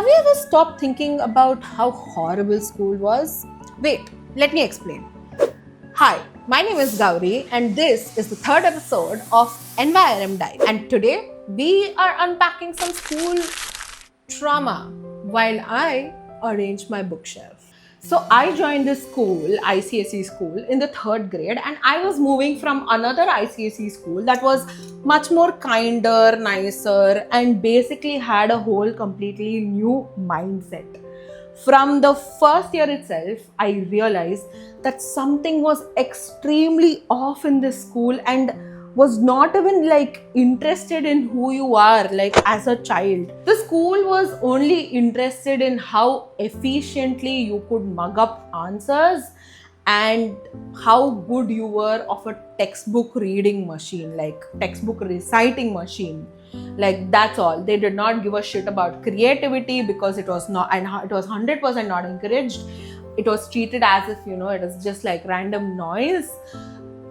Have you ever stopped thinking about how horrible school was? Wait, let me explain. Hi, my name is Gauri, and this is the third episode of NYRM Dive. And today we are unpacking some school trauma while I arrange my bookshelf. So I joined this school, ICSE school, in the third grade, and I was moving from another ICSE school that was much more kinder, nicer, and basically had a whole completely new mindset. From the first year itself, I realized that something was extremely off in this school and was not even interested in who you are as a child. The school was only interested in how efficiently you could mug up answers and how good you were of a textbook reading machine, textbook reciting machine. That's all. They did not give a shit about creativity because it was not, and it was 100% not encouraged. It was treated as if it is just like random noise.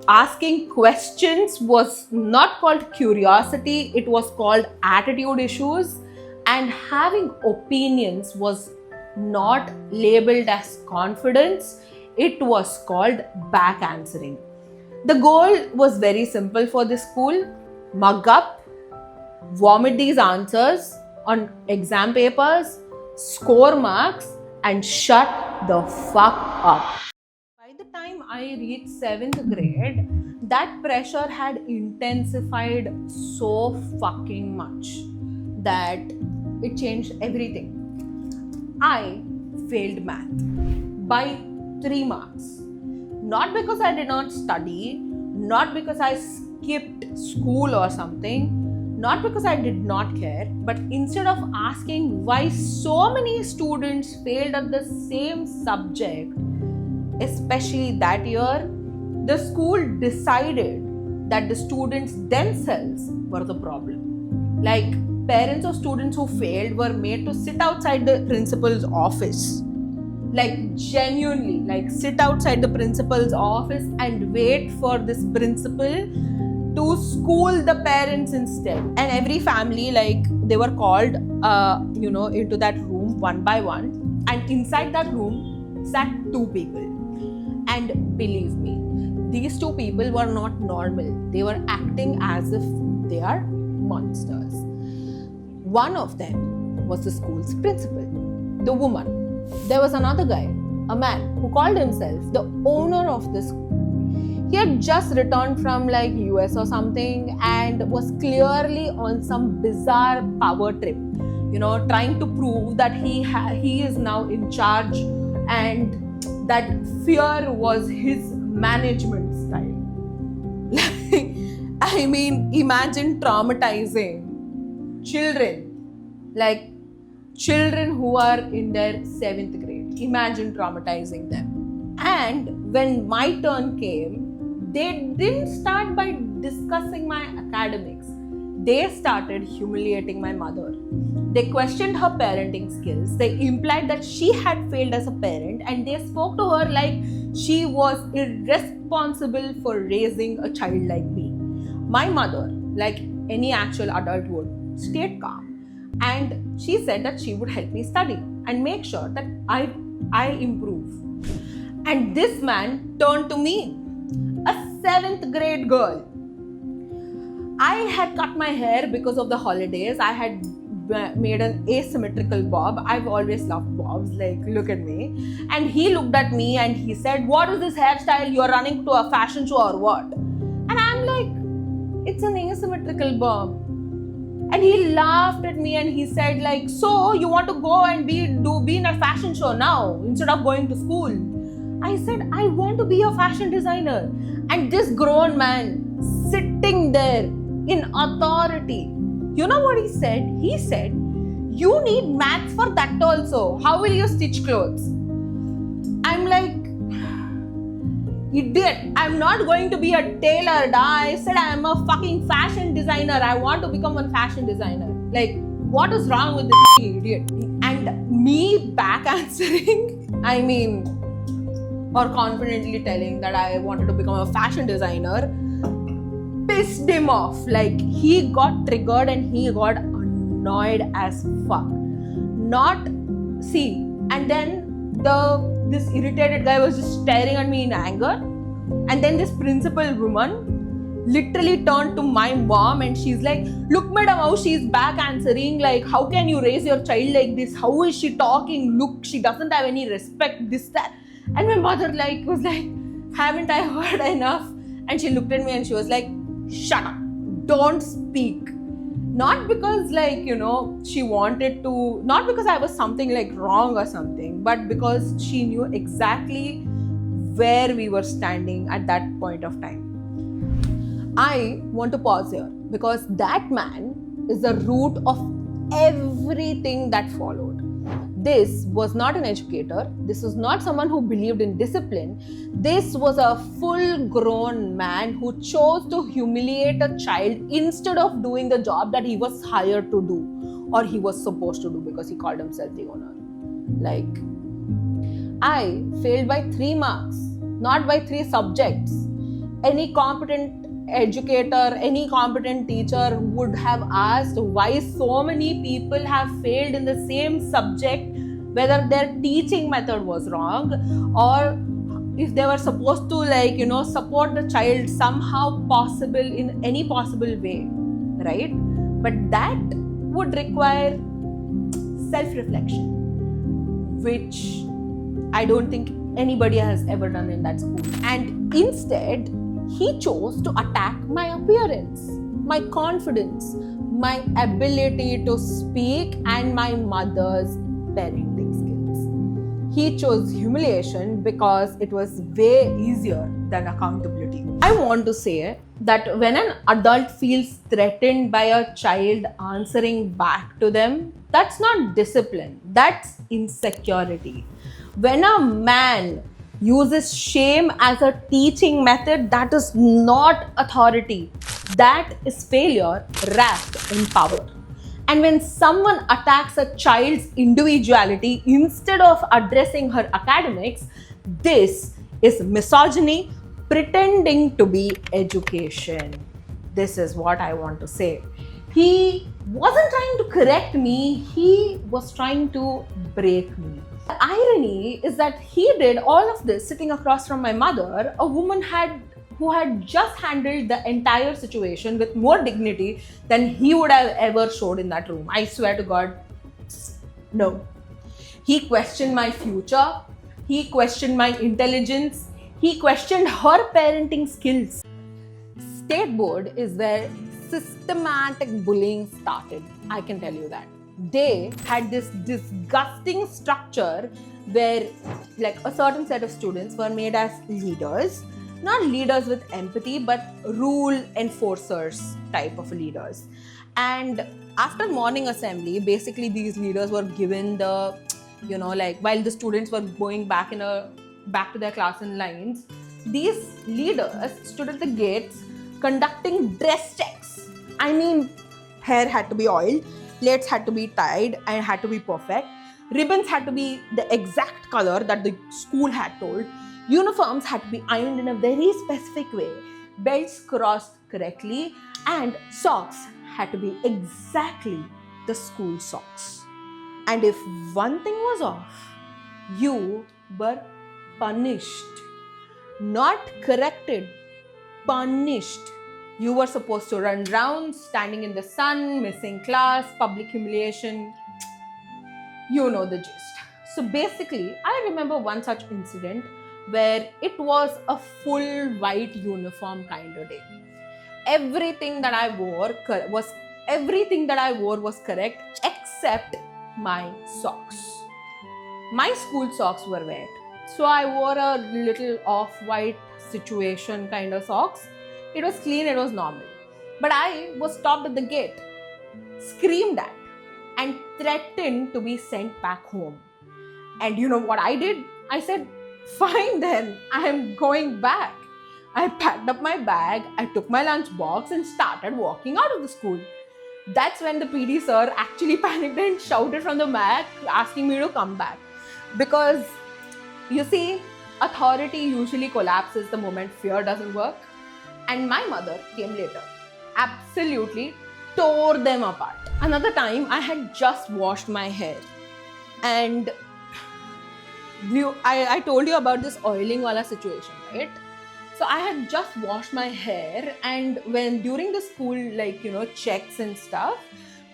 Asking questions was not called curiosity, it was called attitude issues, and having opinions was not labeled as confidence, it was called back answering. The goal was very simple for this school: mug up, vomit these answers on exam papers, score marks, and shut the fuck up. By the time I reached 7th grade, that pressure had intensified so fucking much that it changed everything. I failed math by 3 marks. Not because I did not study, not because I skipped school or something, not because I did not care, but instead of asking why so many students failed at the same subject, especially that year, the school decided that the students themselves were the problem. Parents of students who failed were made to sit outside the principal's office. Genuinely, sit outside the principal's office and wait for this principal to school the parents instead. And every family, they were called, into that room one by one. And inside that room sat 2 people. And believe me, these 2 people were not normal. They were acting as if they are monsters. One of them was the school's principal, the woman. There was another guy, a man, who called himself the owner of the school. He had just returned from US or something and was clearly on some bizarre power trip, trying to prove that he is now in charge and that fear was his management style. I mean, imagine traumatizing children who are in their 7th grade. Imagine traumatizing them. And when my turn came, they didn't start by discussing my academics. They started humiliating my mother. They questioned her parenting skills. They implied that she had failed as a parent, and they spoke to her like she was irresponsible for raising a child like me. My mother, like any actual adult would, stayed calm. And she said that she would help me study and make sure that I improve. And this man turned to me, a 7th grade girl. I had cut my hair because of the holidays. I had made an asymmetrical bob. I've always loved bobs, look at me. And he looked at me and he said, "What is this hairstyle? You're running to a fashion show or what?" And I'm like, "It's an asymmetrical bob." And he laughed at me and he said, "So you want to go and be in a fashion show now instead of going to school?" I said, "I want to be a fashion designer." And this grown man sitting there in authority, you know what he said? He said, "You need maths for that also. How will you stitch clothes?" I'm like, "Idiot, I'm not going to be a tailor. I said I'm a fucking fashion designer. I want to become a fashion designer. What is wrong with this idiot?" And me back answering, or confidently telling that I wanted to become a fashion designer, pissed him off. He got triggered and he got annoyed as fuck. not see. And then this irritated guy was just staring at me in anger. And then this principal woman literally turned to my mom and she's like, look madam, how she's back answering, like how can you raise your child like this, how is she talking, look, she doesn't have any respect, this, that. And my mother was like, haven't I heard enough? And she looked at me and she was like, shut up, don't speak. Not because she wanted to, not because I was something like wrong or something, but because she knew exactly where we were standing at that point of time. I want to pause here because that man is the root of everything that followed. This was not an educator. This was not someone who believed in discipline. This was a full-grown man who chose to humiliate a child instead of doing the job that he was hired to do or he was supposed to do because he called himself the owner. I failed by 3 marks, not by 3 subjects. Any competent educator, any competent teacher would have asked why so many people have failed in the same subject, whether their teaching method was wrong or if they were supposed to support the child somehow possible in any possible way, right? But that would require self-reflection, which I don't think anybody has ever done in that school. And instead, he chose to attack my appearance, my confidence, my ability to speak, and my mother's parenting skills. He chose humiliation because it was way easier than accountability. I want to say that when an adult feels threatened by a child answering back to them, that's not discipline, that's insecurity. When a man uses shame as a teaching method, that is not authority. That is failure wrapped in power. And when someone attacks a child's individuality instead of addressing her academics, this is misogyny pretending to be education. This is what I want to say. He wasn't trying to correct me, he was trying to break me. The irony is that he did all of this sitting across from my mother, a woman who had just handled the entire situation with more dignity than he would have ever showed in that room. I swear to God, no. He questioned my future, he questioned my intelligence, he questioned her parenting skills. State board is where systematic bullying started, I can tell you that. They had this disgusting structure where a certain set of students were made as leaders, not leaders with empathy, but rule enforcers type of leaders. And after morning assembly, basically these leaders were given the, while the students were going back to their class in lines, these leaders stood at the gates conducting dress checks. I mean, hair had to be oiled, plaits had to be tied and had to be perfect. Ribbons had to be the exact color that the school had told. Uniforms had to be ironed in a very specific way. Belts crossed correctly and socks had to be exactly the school socks. And if one thing was off, you were punished. Not corrected, punished. You were supposed to run rounds, standing in the sun, missing class, public humiliation. You know the gist. So basically, I remember one such incident where it was a full white uniform kind of day. Everything that I wore was correct except my socks. My school socks were wet, so I wore a little off-white situation kind of socks. It was clean, it was normal. But I was stopped at the gate, screamed at, and threatened to be sent back home. And you know what I did? I said, fine then, I am going back. I packed up my bag, I took my lunch box and started walking out of the school. That's when the PD sir actually panicked and shouted from the back asking me to come back. Because, you see, authority usually collapses the moment fear doesn't work. And my mother came later, absolutely tore them apart. Another time, I had just washed my hair. And I told you about this oiling wala situation, right? So I had just washed my hair, and when during the school, like, checks and stuff,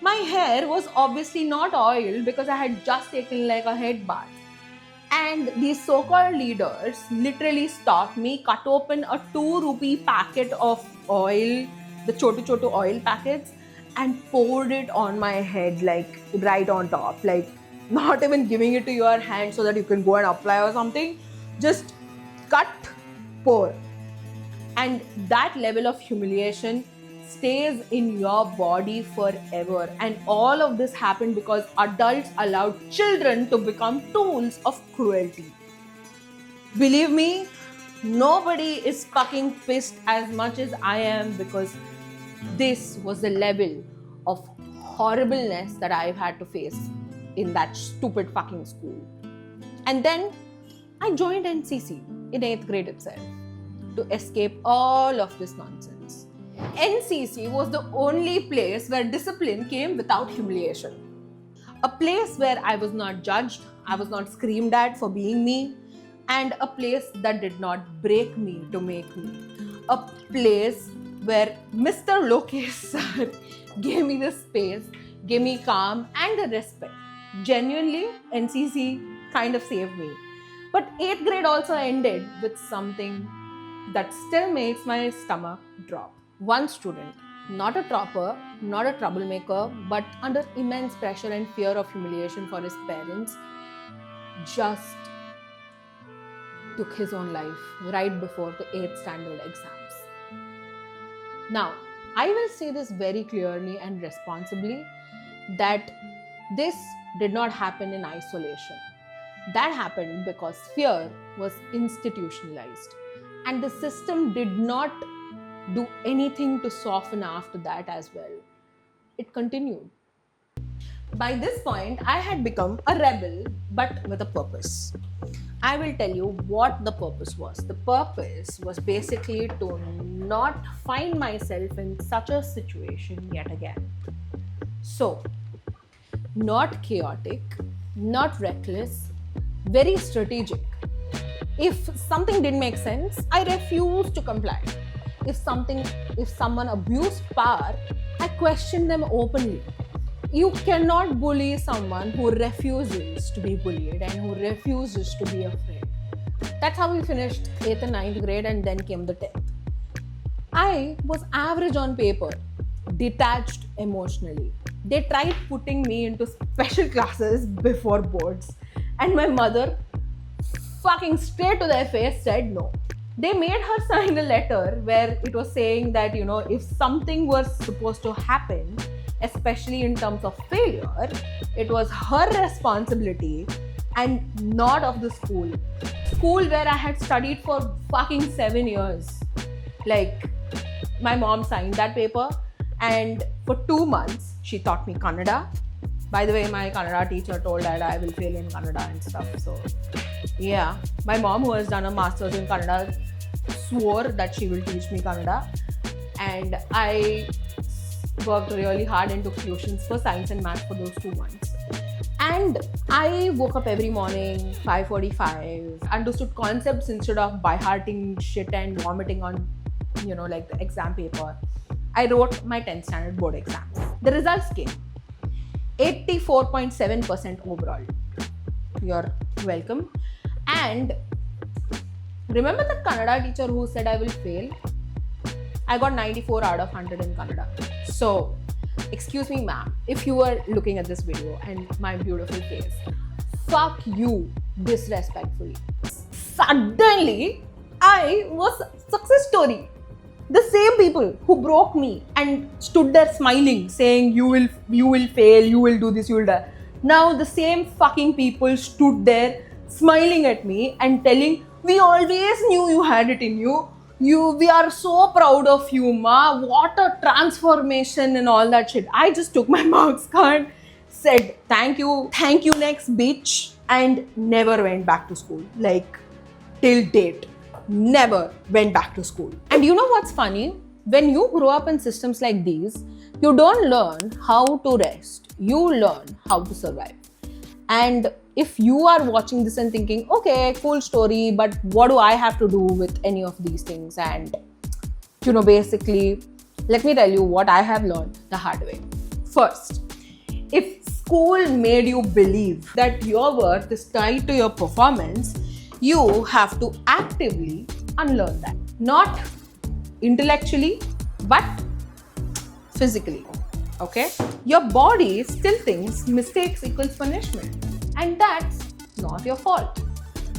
my hair was obviously not oiled because I had just taken like a head bath. And these so-called leaders literally stopped me, cut open a 2 rupee packet of oil, the chotu oil packets, and poured it on my head, like right on top, like not even giving it to your hand so that you can go and apply or something. Just cut, pour. And that level of humiliation stays in your body forever. And all of this happened because adults allowed children to become tools of cruelty. Believe me, nobody is fucking pissed as much as I am, because this was the level of horribleness that I've had to face in that stupid fucking school. And then I joined NCC in 8th grade itself to escape all of this nonsense. NCC was the only place where discipline came without humiliation. A place where I was not judged, I was not screamed at for being me, and a place that did not break me to make me. A place where Mr. Lokesh sir gave me the space, gave me calm and the respect. Genuinely, NCC kind of saved me. But 8th grade also ended with something that still makes my stomach drop. One student, not a topper, not a troublemaker, but under immense pressure and fear of humiliation for his parents, just took his own life right before the 8th standard exams. Now, I will say this very clearly and responsibly, that this did not happen in isolation. That happened because fear was institutionalized, and the system did not do anything to soften after that as well. It continued. By this point, I had become a rebel, but with a purpose. I will tell you what the purpose was. The purpose was basically to not find myself in such a situation yet again. So, not chaotic, not reckless, very strategic. If something didn't make sense, I refused to comply. If someone abused power, I questioned them openly. You cannot bully someone who refuses to be bullied and who refuses to be afraid. That's how we finished 8th and 9th grade, and then came the 10th. I was average on paper, detached emotionally. They tried putting me into special classes before boards, and my mother, fucking straight to their face, said no. They made her sign a letter where it was saying that, if something was supposed to happen, especially in terms of failure, it was her responsibility and not of the school. School where I had studied for fucking 7 years. Like, my mom signed that paper, and for 2 months, she taught me Kannada. By the way, my Kannada teacher told that I will fail in Kannada and stuff. So, yeah. My mom, who has done a master's in Kannada, swore that she will teach me Kannada. And I worked really hard and took tuitions for science and math for those 2 months. And I woke up every morning, 5:45, understood concepts instead of by-hearting shit and vomiting on, like the exam paper. I wrote my 10th standard board exams. The results came. 84.7% overall. You're welcome. And remember the Kannada teacher who said I will fail? I got 94 out of 100 in Kannada. So, excuse me, ma'am, if you were looking at this video and my beautiful face, fuck you disrespectfully. Suddenly, I was success story. The same people who broke me and stood there smiling, saying you will fail, you will do this, you will die. Now the same fucking people stood there smiling at me and telling, we always knew you had it in you. We are so proud of you, ma. What a transformation and all that shit. I just took my marks card, said thank you next bitch, and never went back to school. Like, till date. Never went back to school. And you know what's funny? When you grow up in systems like these, you don't learn how to rest. You learn how to survive. And if you are watching this and thinking, okay, cool story, but what do I have to do with any of these things? And basically, let me tell you what I have learned the hard way. First, if school made you believe that your worth is tied to your performance, you have to actively unlearn that. Not intellectually, but physically. Okay? Your body still thinks mistakes equals punishment, and that's not your fault.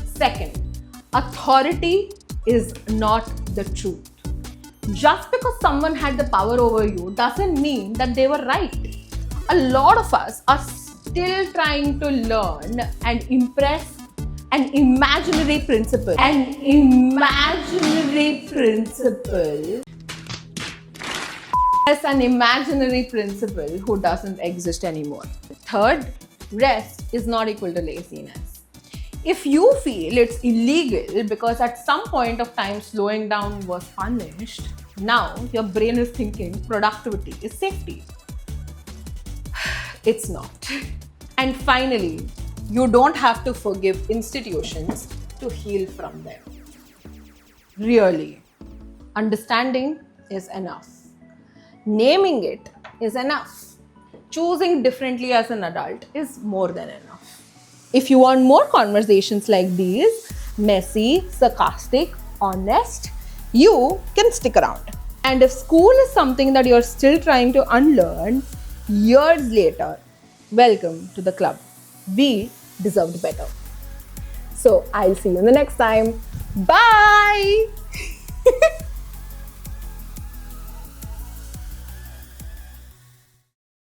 Second, authority is not the truth. Just because someone had the power over you doesn't mean that they were right. A lot of us are still trying to learn and impress an imaginary principle. An imaginary principle. As an imaginary principle who doesn't exist anymore. Third, rest is not equal to laziness. If you feel it's illegal because at some point of time slowing down was punished, now your brain is thinking productivity is safety. It's not. And finally, you don't have to forgive institutions to heal from them. Really, understanding is enough. Naming it is enough. Choosing differently as an adult is more than enough. If you want more conversations like these, messy, sarcastic, honest, you can stick around. And if school is something that you're still trying to unlearn years later, welcome to the club. We deserved better. So I'll see you in the next time. Bye!